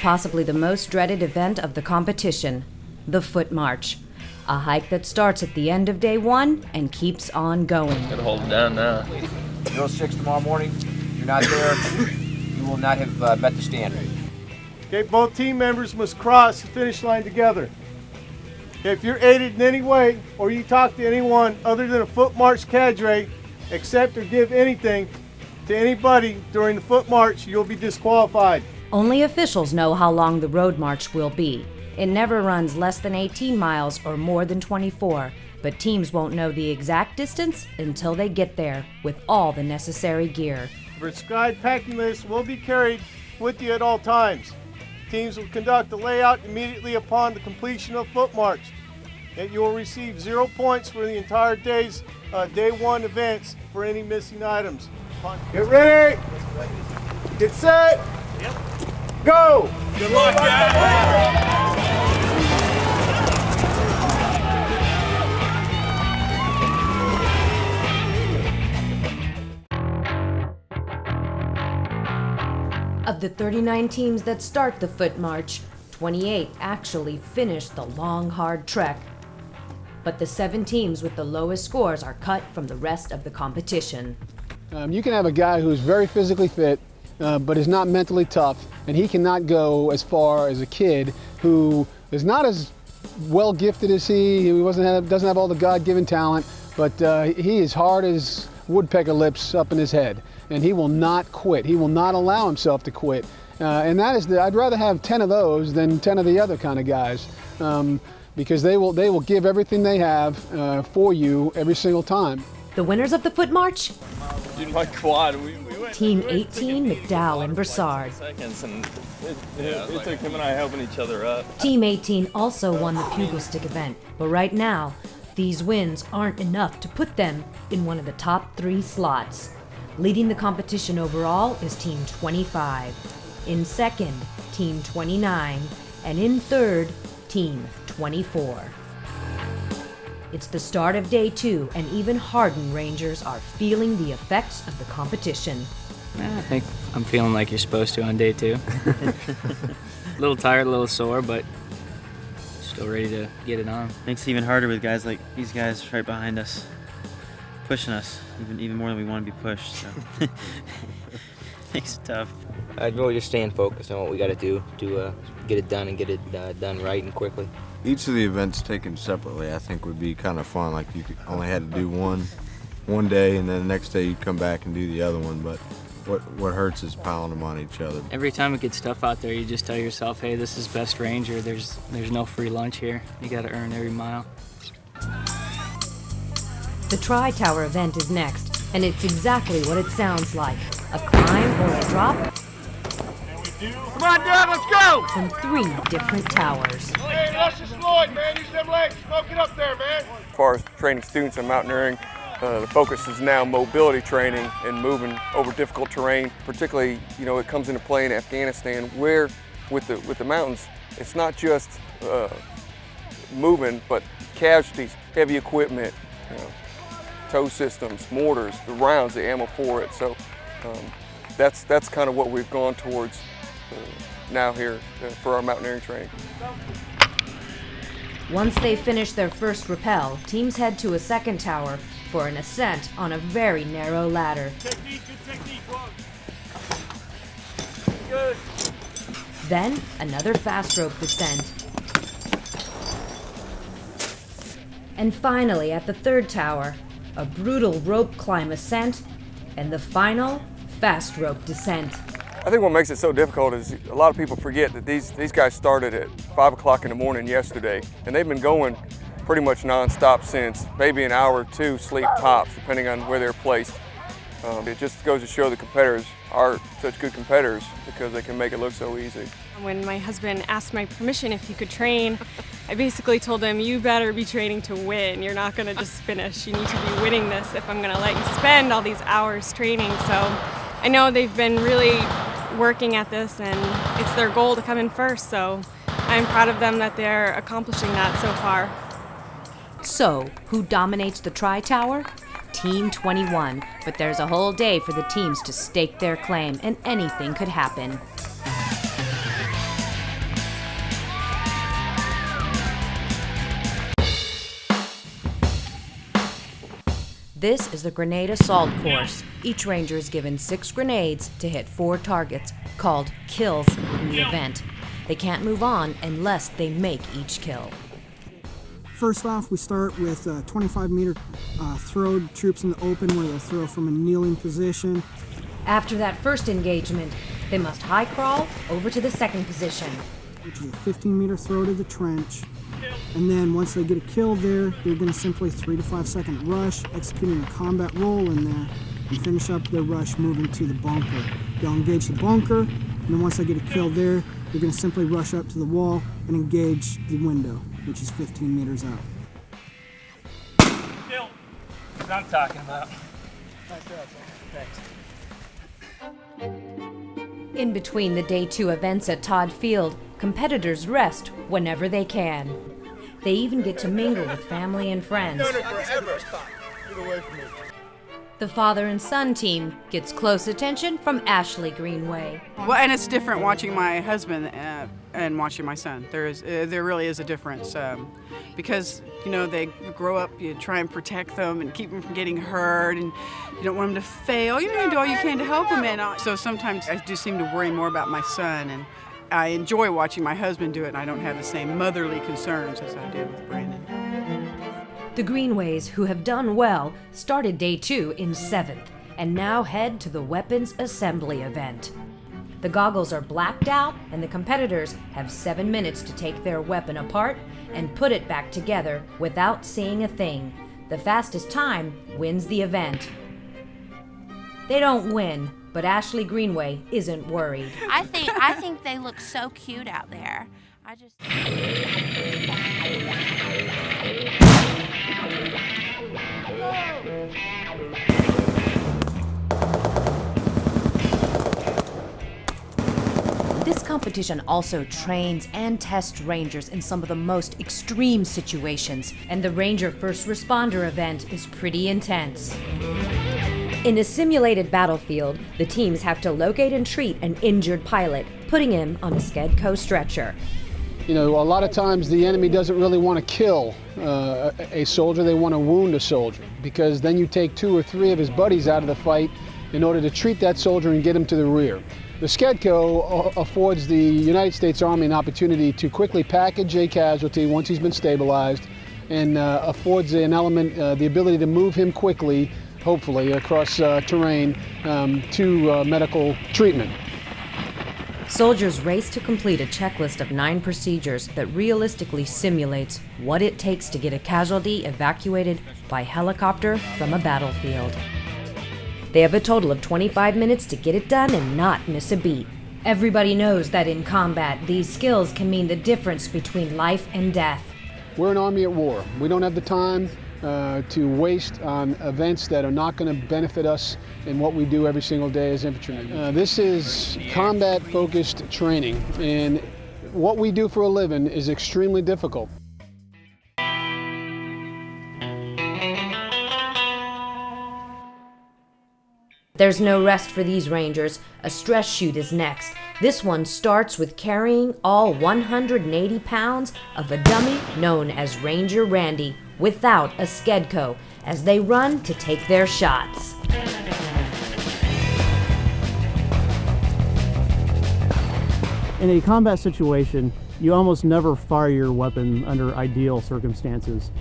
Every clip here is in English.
possibly the most dreaded event of the competition, the Foot March. A hike that starts at the end of day one and keeps on going. Gotta hold it down now. Drill 6 tomorrow morning. If you're not there, you will not have met the standard. Okay, both team members must cross the finish line together. Okay, if you're aided in any way or you talk to anyone other than a Foot March cadre, accept or give anything to anybody during the Foot March, you'll be disqualified. Only officials know how long the road march will be. It never runs less than 18 miles or more than 24, but teams won't know the exact distance until they get there with all the necessary gear. A prescribed packing list will be carried with you at all times. Teams will conduct a layout immediately upon the completion of Foot March. And you will receive 0 points for the entire day's day one events for any missing items. Get ready! Get set! Go! Good luck, guys! Of the 39 teams that start the Foot March, 28 actually finish the long, hard trek. But the 7 teams with the lowest scores are cut from the rest of the competition. You can have a guy who's very physically fit, but is not mentally tough, and he cannot go as far as a kid who is not as well gifted as he doesn't have all the God-given talent, but he is hard as woodpecker lips up in his head, and he will not quit. He will not allow himself to quit, and that is I'd rather have 10 of those than 10 of the other kind of guys, because they will give everything they have for you every single time. The winners of the Foot March? Dude, my quad, we went, Team 18, McDowell and Broussard. Seconds, and it took him and I helping each other up. Team 18 also won the Pugil Stick event, but right now, these wins aren't enough to put them in one of the top 3 slots. Leading the competition overall is Team 25. In second, Team 29. And in third, Team 24. It's the start of day 2, and even hardened Rangers are feeling the effects of the competition. I think I'm feeling like you're supposed to on day 2. A little tired, a little sore, but still ready to get it on. Makes it even harder with guys like these guys right behind us, pushing us even more than we want to be pushed. So makes it tough. I'd really just staying focused on what we got to do to get it done and get it done right and quickly. Each of the events taken separately, I think, would be kind of fun. Like you only had to do one day, and then the next day you'd come back and do the other one. But what hurts is piling them on each other. Every time we get stuff out there, you just tell yourself, hey, this is best Ranger. There's no free lunch here. You got to earn every mile. The Tri-Tower event is next, and it's exactly what it sounds like. A climb or a drop. Come on, Dad, let's go! From 3 different towers. Hey, Luscious Floyd, man, use them legs. Smoke it up there, man. As far as training students in mountaineering, the focus is now mobility training and moving over difficult terrain. Particularly, it comes into play in Afghanistan, where with the mountains, it's not just moving, but casualties, heavy equipment, tow systems, mortars, the rounds, the ammo for it. So that's kind of what we've gone towards now here for our mountaineering training. Once they finish their first rappel, teams head to a second tower for an ascent on a very narrow ladder. Technique, good technique, Ron. Good. Then another fast rope descent. And finally, at the third tower, a brutal rope climb ascent and the final fast rope descent. I think what makes it so difficult is a lot of people forget that these guys started at 5 o'clock in the morning yesterday, and they've been going pretty much non-stop since, maybe an hour or 2 sleep tops, depending on where they're placed. It just goes to show the competitors are such good competitors because they can make it look so easy. When my husband asked my permission if he could train, I basically told him, you better be training to win. You're not going to just finish. You need to be winning this if I'm going to let you spend all these hours training. So I know they've been really working at this, and it's their goal to come in first. So I'm proud of them that they're accomplishing that so far. So, who dominates the Tri-Tower? Team 21, but there's a whole day for the teams to stake their claim, and anything could happen. This is the grenade assault course. Each ranger is given 6 grenades to hit 4 targets, called kills in the event. They can't move on unless they make each kill. First off, we start with 25-meter throw troops in the open where they'll throw from a kneeling position. After that first engagement, they must high crawl over to the second position, which is a 15-meter throw to the trench. And then once they get a kill there, they're going to simply 3 to 5 second rush, executing a combat roll in there, and finish up their rush moving to the bunker. They'll engage the bunker, and then once they get a kill there, they're going to simply rush up to the wall and engage the window, which is 15 meters out. Kill. That's what I'm talking about. Thanks. In between the Day 2 events at Todd Field, competitors rest whenever they can. They even get to mingle with family and friends. The father and son team gets close attention from Ashley Greenway. Well, and it's different watching my husband and watching my son. There really is a difference because they grow up. You try and protect them and keep them from getting hurt, and you don't want them to fail. You do all you can to help them. And so sometimes I do seem to worry more about my son, and I enjoy watching my husband do it. And I don't have the same motherly concerns as I did with Brandon. The Greenways, who have done well, started Day 2 in 7th and now head to the weapons assembly event. The goggles are blacked out and the competitors have 7 minutes to take their weapon apart and put it back together without seeing a thing. The fastest time wins the event. They don't win, but Ashley Greenway isn't worried. I think they look so cute out there. This competition also trains and tests rangers in some of the most extreme situations, and the Ranger First Responder event is pretty intense. In a simulated battlefield, the teams have to locate and treat an injured pilot, putting him on a Skedco stretcher. A lot of times the enemy doesn't really want to kill a soldier, they want to wound a soldier, because then you take 2 or 3 of his buddies out of the fight in order to treat that soldier and get him to the rear. The Skedco affords the United States Army an opportunity to quickly package a casualty once he's been stabilized, and affords an element, the ability to move him quickly, hopefully, across terrain to medical treatment. Soldiers race to complete a checklist of 9 procedures that realistically simulates what it takes to get a casualty evacuated by helicopter from a battlefield. They have a total of 25 minutes to get it done and not miss a beat. Everybody knows that in combat, these skills can mean the difference between life and death. We're an army at war. We don't have the time to waste on events that are not going to benefit us in what we do every single day as infantrymen. This is combat-focused training, and what we do for a living is extremely difficult. There's no rest for these Rangers. A stress shoot is next. This one starts with carrying all 180 pounds of a dummy known as Ranger Randy without a Skedco as they run to take their shots. In a combat situation, you almost never fire your weapon under ideal circumstances.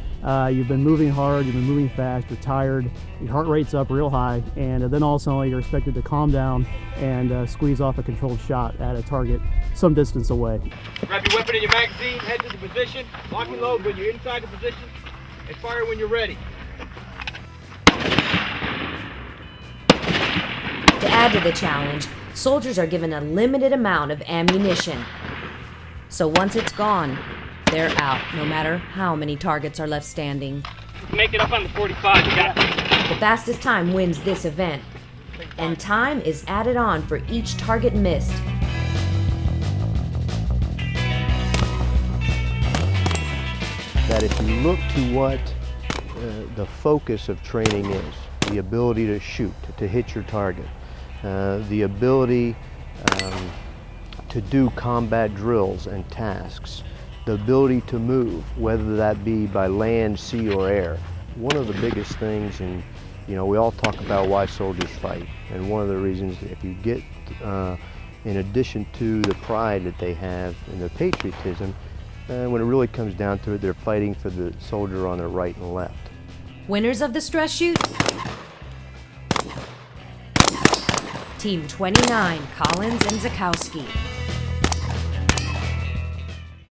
You've been moving hard, you've been moving fast, you're tired, your heart rate's up real high, and then all of a sudden you're expected to calm down and squeeze off a controlled shot at a target some distance away. Grab your weapon in your magazine, head to the position, lock and load when you're inside the position, and fire when you're ready. To add to the challenge, soldiers are given a limited amount of ammunition. So once it's gone, they're out, no matter how many targets are left standing. Make it up on the 45, you got it. The fastest time wins this event, and time is added on for each target missed. That if you look to what the focus of training is, the ability to shoot, to hit your target, the ability to do combat drills and tasks, the ability to move, whether that be by land, sea, or air. One of the biggest things in You know, we all talk about why soldiers fight, and one of the reasons, if you get, in addition to the pride that they have and their patriotism, when it really comes down to it, they're fighting for the soldier on their right and left. Winners of the stress shoot: Team 29, Collins and Zakowski.